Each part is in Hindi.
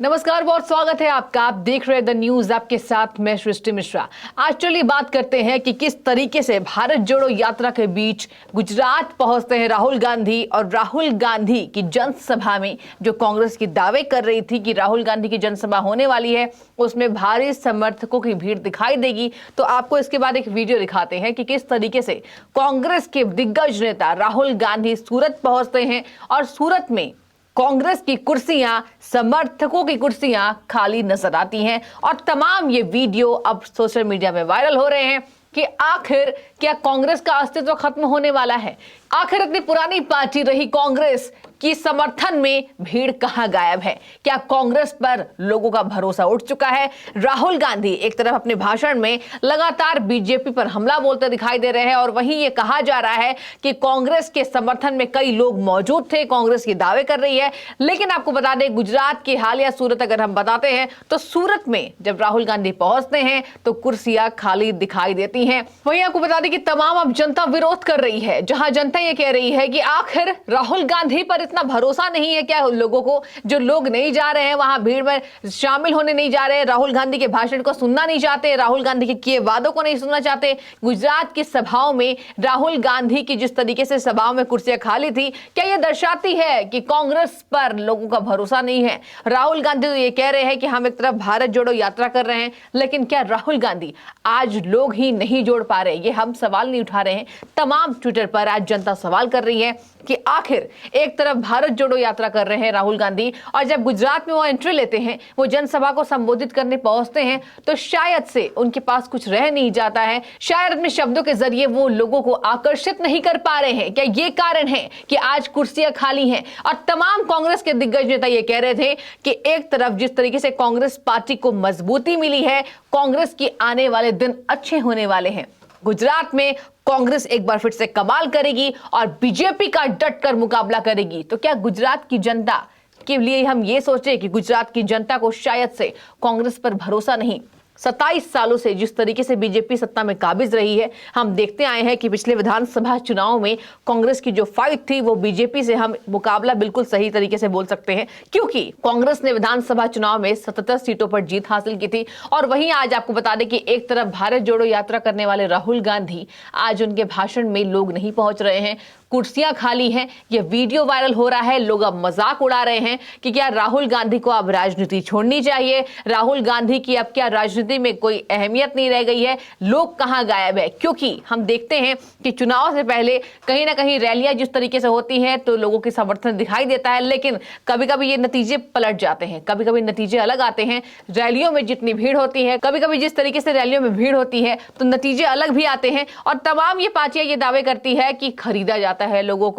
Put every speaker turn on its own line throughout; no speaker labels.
नमस्कार, बहुत स्वागत है आपका। आप देख रहे हैं द न्यूज, आपके साथ मैं सृष्टि मिश्रा। आज चलिए बात करते हैं कि किस तरीके से भारत जोड़ो यात्रा के बीच गुजरात पहुंचते हैं राहुल गांधी, और राहुल गांधी की जनसभा में जो कांग्रेस की दावे कर रही थी कि राहुल गांधी की जनसभा होने वाली है, उसमें भारी समर्थकों की भीड़ दिखाई देगी। तो आपको इसके बाद एक वीडियो दिखाते हैं कि किस तरीके से कांग्रेस के दिग्गज नेता राहुल गांधी सूरत पहुंचते हैं और सूरत में कांग्रेस की कुर्सियां, समर्थकों की कुर्सियां खाली नजर आती हैं। और तमाम ये वीडियो अब सोशल मीडिया में वायरल हो रहे हैं कि आखिर क्या कांग्रेस का अस्तित्व खत्म होने वाला है? आखिर इतनी पुरानी पार्टी रही कांग्रेस की समर्थन में भीड़ कहां गायब है? क्या कांग्रेस पर लोगों का भरोसा उठ चुका है? राहुल गांधी एक तरफ अपने भाषण में लगातार बीजेपी पर हमला बोलते दिखाई दे रहे हैं, और वहीं ये कहा जा रहा है कि कांग्रेस के समर्थन में कई लोग मौजूद थे, कांग्रेस की दावे कर रही है। लेकिन आपको बता दें, गुजरात की हालिया सूरत अगर हम बताते हैं तो सूरत में जब राहुल गांधी पहुंचते हैं तो कुर्सियां खाली दिखाई देती हैं। वहीं आपको बता दें कि तमाम अब जनता विरोध कर रही है, जहां जनता ये कह रही है कि आखिर राहुल गांधी पर इतना भरोसा नहीं है क्या लोगों को? जो लोग नहीं जा रहे हैं वहां भीड़ में शामिल होने नहीं जा रहे, राहुल गांधी के भाषण को सुनना नहीं चाहते, राहुल गांधी के किए वादों को नहीं सुनना चाहते। गुजरात की सभाओं में राहुल गांधी की जिस तरीके से सभाओं में कुर्सियां खाली थी, क्या यह दर्शाती है कि कांग्रेस पर लोगों का भरोसा नहीं है? राहुल गांधी तो ये कह रहे हैं कि हम एक तरफ भारत जोड़ो यात्रा कर रहे हैं, लेकिन क्या राहुल गांधी आज लोग ही नहीं जोड़ पा रहे? ये हम सवाल नहीं उठा रहे हैं, तमाम ट्विटर पर आज जनता सवाल कर रही है कि आखिर एक तरफ भारत जोड़ो यात्रा कर रहे हैं राहुल गांधी, और जब गुजरात में वो एंट्री लेते हैं, वो जनसभा को संबोधित करने पहुंचते हैं, तो शायद से उनके पास कुछ रह नहीं जाता है। शायद अपने शब्दों के जरिए वो लोगों को आकर्षित नहीं कर पा रहे हैं। क्या ये कारण है कि आज कुर्सियां खाली हैं? और तमाम कांग्रेस के दिग्गज नेता ये कह रहे थे कि एक तरफ जिस तरीके से कांग्रेस पार्टी को मजबूती मिली है, कांग्रेस के आने वाले दिन अच्छे होने वाले हैं। गुजरात में कांग्रेस एक बार फिर से कमाल करेगी और बीजेपी का डटकर मुकाबला करेगी। तो क्या गुजरात की जनता के लिए हम ये सोचे कि गुजरात की जनता को शायद से कांग्रेस पर भरोसा नहीं? 27 सालों से जिस तरीके से बीजेपी सत्ता में काबिज रही है, हम देखते आए हैं कि पिछले विधानसभा चुनाव में कांग्रेस की जो फाइट थी वो बीजेपी से हम मुकाबला बिल्कुल सही तरीके से बोल सकते हैं, क्योंकि कांग्रेस ने विधानसभा चुनाव में 77 सीटों पर जीत हासिल की थी। और वहीं आज आपको बता दें कि एक तरफ भारत जोड़ो यात्रा करने वाले राहुल गांधी, आज उनके भाषण में लोग नहीं पहुंच रहे हैं, कुर्सियां खाली हैं। ये वीडियो वायरल हो रहा है, लोग अब मजाक उड़ा रहे हैं कि क्या राहुल गांधी को अब राजनीति छोड़नी चाहिए, राहुल गांधी की अब क्या राजनीति में कोई अहमियत नहीं रह गई है, लोग कहां गायब है? क्योंकि हम देखते हैं कि चुनाव से पहले कहीं ना कहीं रैलियां जिस तरीके से होती हैं तो लोगों की समर्थन दिखाई देता है, लेकिन कभी कभी ये नतीजे पलट जाते हैं, कभी कभी नतीजे अलग आते हैं। रैलियों में जितनी भीड़ होती है, कभी कभी जिस तरीके से रैलियों में भीड़ होती है तो नतीजे अलग भी आते हैं। और तमाम ये पार्टियां ये दावे करती है कि खरीदा जाता है लोगों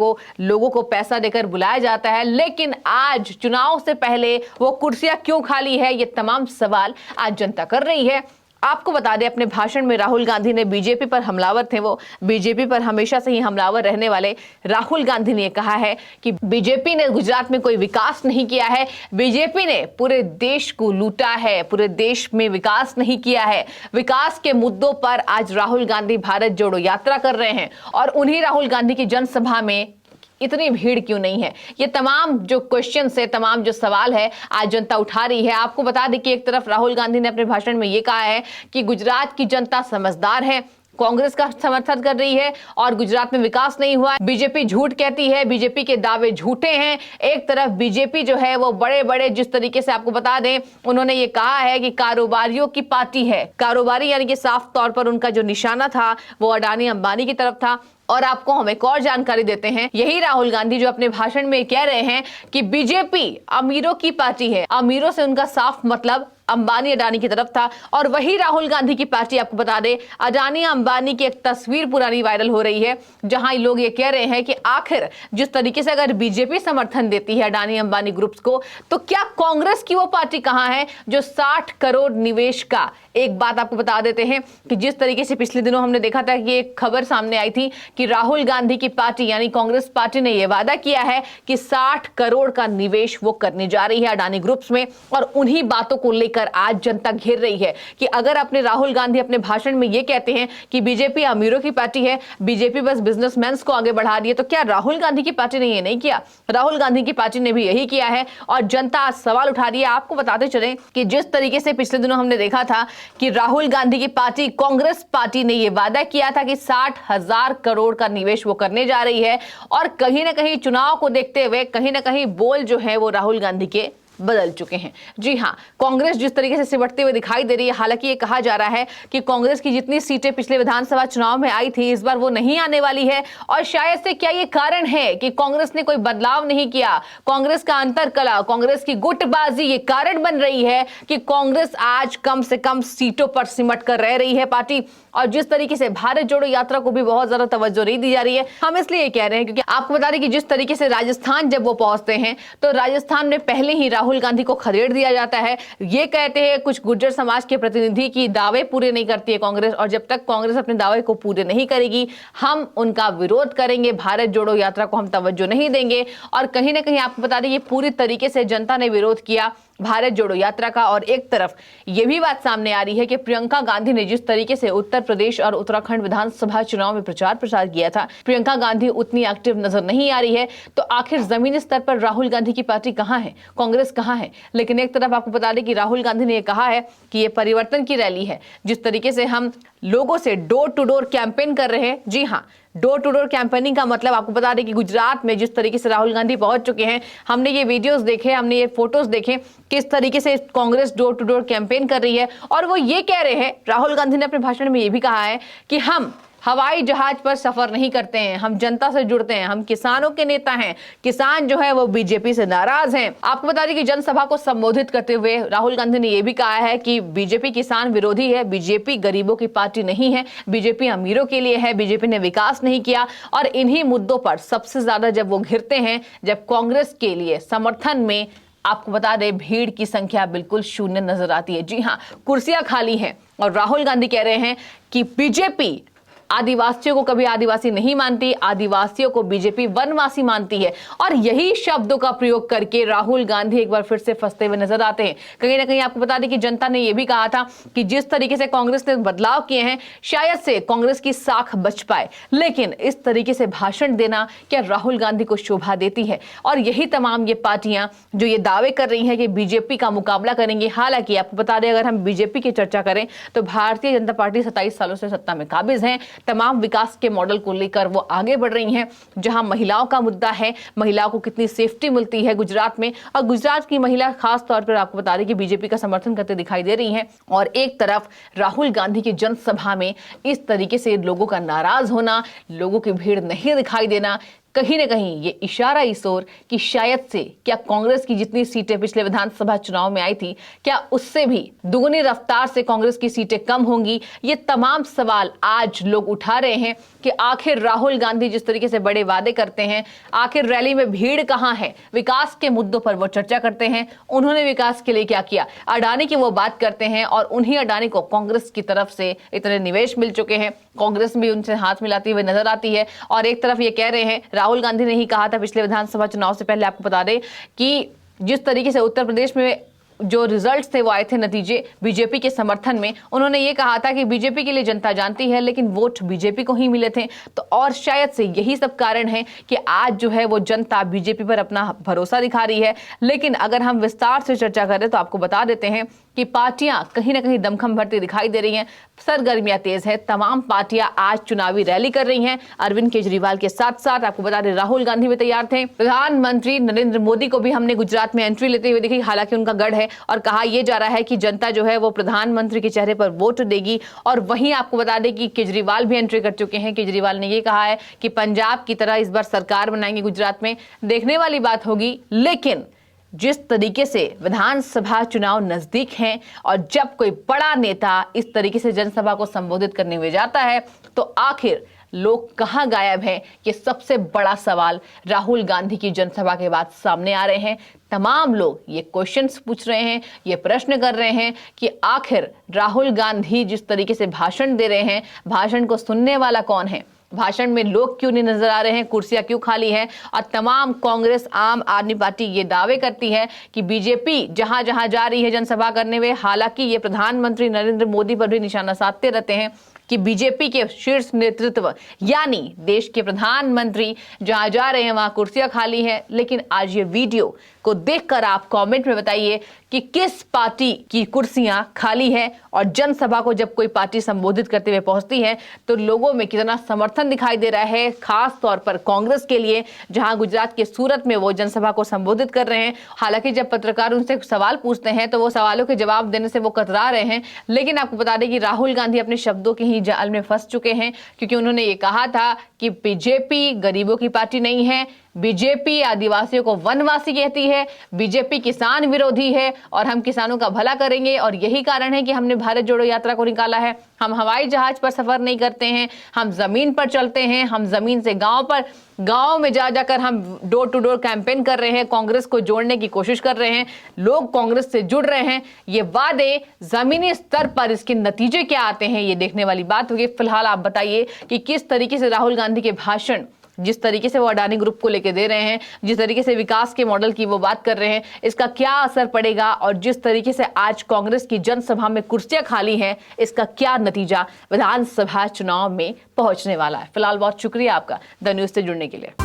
को पैसा देकर बुलाया जाता है, लेकिन आज चुनाव से पहले वो कुर्सियां क्यों खाली है? ये तमाम सवाल आज जनता कर रही है। आपको बता दें, अपने भाषण में राहुल गांधी ने बीजेपी पर हमलावर थे, वो बीजेपी पर हमेशा से ही हमलावर रहने वाले राहुल गांधी ने कहा है कि बीजेपी ने गुजरात में कोई विकास नहीं किया है, बीजेपी ने पूरे देश को लूटा है, पूरे देश में विकास नहीं किया है। विकास के मुद्दों पर आज राहुल गांधी भारत जोड़ो यात्रा कर रहे हैं, और उन्हीं राहुल गांधी की जनसभा में इतनी भीड़ क्यों नहीं है? ये तमाम जो क्वेश्चन है, तमाम जो सवाल है, आज जनता उठा रही है। आपको बता दें कि एक तरफ राहुल गांधी ने अपने भाषण में ये कहा है कि गुजरात की जनता समझदार है, कांग्रेस का समर्थन कर रही है और गुजरात में विकास नहीं हुआ है। बीजेपी झूठ कहती है, बीजेपी के दावे झूठे हैं। एक तरफ बीजेपी जो है वो बड़े बड़े जिस तरीके से आपको बता दें, उन्होंने ये कहा है कि कारोबारियों की पार्टी है। कारोबारी यानी कि साफ तौर पर उनका जो निशाना था वो अडानी अंबानी की तरफ था। और आपको हम एक और जानकारी देते हैं, यही राहुल गांधी जो अपने भाषण में कह रहे हैं कि बीजेपी अमीरों की पार्टी है, अमीरों से उनका साफ मतलब अंबानी अडानी की तरफ था। और वही राहुल गांधी की पार्टी, आपको बता दें, अडानी अंबानी की एक तस्वीर पुरानी वायरल हो रही है, जहां लोग ये कह रहे हैं कि आखिर जिस तरीके से अगर बीजेपी समर्थन देती है अडानी अंबानी ग्रुप्स को, तो क्या कांग्रेस की वो पार्टी कहां है जो 60 करोड़ निवेश का? एक बात आपको बता देते हैं कि जिस तरीके से पिछले दिनों हमने देखा था कि एक खबर सामने आई थी कि राहुल गांधी की पार्टी यानी कांग्रेस पार्टी ने यह वादा किया है कि 60 करोड़ का निवेश वो करने जा रही है अडानी ग्रुप्स में, और उन्हीं बातों को लेकर लेकर आज जनता घेर रही है कि अगर अपने राहुल गांधी अपने भाषण में ये कहते हैं कि बीजेपी अमीरों की पार्टी है, बीजेपी बस बिजनेसमैन को आगे बढ़ा रही है, तो क्या राहुल गांधी की पार्टी ने ये नहीं किया? राहुल गांधी की पार्टी ने भी यही किया है और जनता आज सवाल उठा रही है। आपको बताते चलें कि जिस तरीके से पिछले दिनों हमने देखा था कि राहुल गांधी की पार्टी कांग्रेस पार्टी ने यह वादा किया था कि 60,000 करोड़ का निवेश वो करने जा रही है, और कहीं ना कहीं चुनाव को देखते हुए कहीं ना कहीं बोल जो है वो राहुल गांधी के बदल चुके हैं। जी हां, कांग्रेस जिस तरीके से सिमटते हुए दिखाई दे रही है, हालांकि ये कहा जा रहा है कि कांग्रेस की जितनी सीटें पिछले विधानसभा चुनाव में आई थी इस बार वो नहीं आने वाली है, और शायद से क्या ये कारण है कि कांग्रेस ने कोई बदलाव नहीं किया, कांग्रेस का अंतरकलह, कांग्रेस की गुटबाजी ये कारण बन रही है कि कांग्रेस आज कम से कम सीटों पर सिमट कर रह रही है पार्टी। और जिस तरीके से भारत जोड़ो यात्रा को भी बहुत ज्यादा तवज्जो नहीं दी जा रही है, हम इसलिए कह रहे हैं क्योंकि आपको बता दें कि जिस तरीके से राजस्थान जब वो पहुंचते हैं तो राजस्थान में पहले ही राहुल गांधी को खदेड़ दिया जाता है। ये कहते हैं कुछ गुर्जर समाज के प्रतिनिधि की दावे पूरे नहीं करती है कांग्रेस, और जब तक कांग्रेस अपने दावे को पूरे नहीं करेगी हम उनका विरोध करेंगे, भारत जोड़ो यात्रा को हम तवज्जो नहीं देंगे। और कहीं ना कहीं आपको बता दें ये पूरी तरीके से जनता ने विरोध किया भारत जोड़ो यात्रा का। और एक तरफ यह भी बात सामने आ रही है कि प्रियंका गांधी ने जिस तरीके से उत्तर प्रदेश और उत्तराखंड विधानसभा चुनाव में प्रचार प्रसार किया था, प्रियंका गांधी उतनी एक्टिव नजर नहीं आ रही है। तो आखिर जमीनी स्तर पर राहुल गांधी की पार्टी कहां है, कांग्रेस कहां है? लेकिन एक तरफ आपको बता दें कि राहुल गांधी ने यह कहा है कि यह परिवर्तन की रैली है। जिस तरीके से हम लोगों से डोर टू डोर कैंपेन कर रहे हैं, जी हां, डोर टू डोर कैंपेनिंग का मतलब आपको बता दें कि गुजरात में जिस तरीके से राहुल गांधी पहुंच चुके हैं, हमने ये वीडियोस देखे, हमने ये फोटोज देखे किस तरीके से Congress door to door campaign कर रही है। और वो ये कह रहे हैं, राहुल गांधी ने अपने भाषण में ये भी कहा है कि हम हवाई जहाज पर सफर नहीं करते हैं, हम जनता से जुड़ते हैं, हम किसानों के नेता हैं, किसान जो है वो बीजेपी से नाराज हैं। आपको बता दें कि जनसभा को संबोधित करते हुए राहुल गांधी ने यह भी कहा है कि बीजेपी किसान विरोधी है, बीजेपी गरीबों की पार्टी नहीं है, बीजेपी अमीरों के लिए है, बीजेपी ने विकास नहीं किया। और इन्हीं मुद्दों पर सबसे ज्यादा जब वो घिरते हैं, जब कांग्रेस के लिए समर्थन में आपको बता दें भीड़ की संख्या बिल्कुल शून्य नजर आती है। जी हां, कुर्सियां खाली हैं और राहुल गांधी कह रहे हैं कि बीजेपी आदिवासियों को कभी आदिवासी नहीं मानती, आदिवासियों को बीजेपी वनवासी मानती है। और यही शब्दों का प्रयोग करके राहुल गांधी एक बार फिर से फंसते हुए नजर आते हैं। कहीं ना कहीं आपको बता दें कि जनता ने यह भी कहा था कि जिस तरीके से कांग्रेस ने बदलाव किए हैं शायद से कांग्रेस की साख बच पाए, लेकिन इस तरीके से भाषण देना क्या राहुल गांधी को शोभा देती है? और यही तमाम ये पार्टियां जो ये दावे कर रही हैं कि बीजेपी का मुकाबला करेंगे। हालांकि आपको बता दें अगर हम बीजेपी की चर्चा करें तो भारतीय जनता पार्टी 27 सालों से सत्ता में काबिज है, तमाम विकास के मॉडल को लेकर वो आगे बढ़ रही हैं। जहां महिलाओं का मुद्दा है, महिलाओं को कितनी सेफ्टी मिलती है गुजरात में, और गुजरात की महिला खास तौर पर आपको बता रही कि बीजेपी का समर्थन करते दिखाई दे रही हैं। और एक तरफ राहुल गांधी की जनसभा में इस तरीके से लोगों का नाराज होना, लोगों की भीड़ नहीं दिखाई देना, कहीं ना कहीं ये इशारा इस ओर कि शायद से क्या कांग्रेस की जितनी सीटें पिछले विधानसभा चुनाव में आई थी क्या उससे भी दुगनी रफ्तार से कांग्रेस की सीटें कम होंगी। ये तमाम सवाल आज लोग उठा रहे हैं कि आखिर राहुल गांधी जिस तरीके से बड़े वादे करते हैं, आखिर रैली में भीड़ कहां है? विकास के मुद्दों पर वो चर्चा करते हैं, उन्होंने विकास के लिए क्या किया, अडानी की वो बात करते हैं, और उन्हीं अडानी को कांग्रेस की तरफ से इतने निवेश मिल चुके हैं, कांग्रेस भी उनसे हाथ मिलाती हुई नजर आती है। और एक तरफ ये कह रहे हैं, राहुल गांधी ने ही कहा था पिछले विधानसभा चुनाव से पहले, आपको बता दें कि जिस तरीके से उत्तर प्रदेश में जो रिजल्ट्स थे वो आए थे नतीजे बीजेपी के समर्थन में, उन्होंने ये कहा था कि बीजेपी के लिए जनता जानती है लेकिन वोट बीजेपी को ही मिले थे। तो और शायद से यही सब कारण है कि आज जो है वो जनता बीजेपी पर अपना भरोसा दिखा रही है। लेकिन अगर हम विस्तार से चर्चा करें तो आपको बता देते हैं कि पार्टियां कहीं ना कहीं दमखम भरती दिखाई दे रही हैं, सरगर्मियां तेज है, तमाम पार्टियां आज चुनावी रैली कर रही हैं। अरविंद केजरीवाल के साथ साथ आपको बता दें राहुल गांधी भी तैयार थे, प्रधानमंत्री नरेंद्र मोदी को भी हमने गुजरात में एंट्री लेते हुए देखी, हालांकि उनका गढ़ है, और कहा यह जा रहा है कि जनता जो है वो प्रधानमंत्री के चेहरे पर वोट देगी। और वहीं आपको बता दें कि केजरीवाल भी एंट्री कर चुके हैं। केजरीवाल ने यह कहा है कि पंजाब की तरह इस बार सरकार बनाएंगे गुजरात में, देखने वाली बात होगी। लेकिन जिस तरीके से विधानसभा चुनाव नजदीक हैं और जब कोई बड़ा नेता इस तरीके से जनसभा को संबोधित करने हुए जाता है तो आखिर लोग कहां गायब हैं, ये सबसे बड़ा सवाल राहुल गांधी की जनसभा के बाद सामने आ रहे हैं। तमाम लोग ये क्वेश्चंस पूछ रहे हैं, ये प्रश्न कर रहे हैं कि आखिर राहुल गांधी जिस तरीके से भाषण दे रहे हैं, भाषण को सुनने वाला कौन है, भाषण में लोग क्यों नहीं नजर आ रहे हैं, कुर्सियां क्यों खाली हैं। और तमाम कांग्रेस, आम आदमी पार्टी ये दावे करती है कि बीजेपी जहां जहां जा रही है जनसभा करने में, हालांकि ये प्रधानमंत्री नरेंद्र मोदी पर भी निशाना साधते रहते हैं कि बीजेपी के शीर्ष नेतृत्व यानी देश के प्रधानमंत्री जहां जा रहे हैं वहां कुर्सियां खाली हैं। लेकिन आज ये वीडियो को देखकर आप कमेंट में बताइए कि किस पार्टी की कुर्सियां खाली हैं, और जनसभा को जब कोई पार्टी संबोधित करते हुए पहुंचती है तो लोगों में कितना समर्थन दिखाई दे रहा है, खास तौर पर कांग्रेस के लिए, जहां गुजरात के सूरत में वो जनसभा को संबोधित कर रहे हैं। हालांकि जब पत्रकार उनसे सवाल पूछते हैं तो वो सवालों के जवाब देने से वो कतरा रहे हैं। लेकिन आपको बता दें कि राहुल गांधी अपने शब्दों के ही जाल में फंस चुके हैं, क्योंकि उन्होंने ये कहा था कि बीजेपी गरीबों की पार्टी नहीं है, बीजेपी आदिवासियों को वनवासी कहती है, बीजेपी किसान विरोधी है और हम किसानों का भला करेंगे, और यही कारण है कि हमने भारत जोड़ो यात्रा को निकाला है। हम हवाई जहाज पर सफर नहीं करते हैं, हम जमीन पर चलते हैं, हम जमीन से गांव में जा जाकर हम डोर टू डोर कैंपेन कर रहे हैं, कांग्रेस को जोड़ने की कोशिश कर रहे हैं, लोग कांग्रेस से जुड़ रहे हैं। ये वादे जमीनी स्तर पर इसके नतीजे क्या आते हैं, ये देखने वाली बात होगी। फिलहाल आप बताइए कि किस तरीके से राहुल गांधी के भाषण, जिस तरीके से वो अडानी ग्रुप को लेके दे रहे हैं, जिस तरीके से विकास के मॉडल की वो बात कर रहे हैं, इसका क्या असर पड़ेगा, और जिस तरीके से आज कांग्रेस की जनसभा में कुर्सियां खाली हैं, इसका क्या नतीजा विधानसभा चुनाव में पहुंचने वाला है। फिलहाल बहुत शुक्रिया आपका द न्यूज़ से जुड़ने के लिए।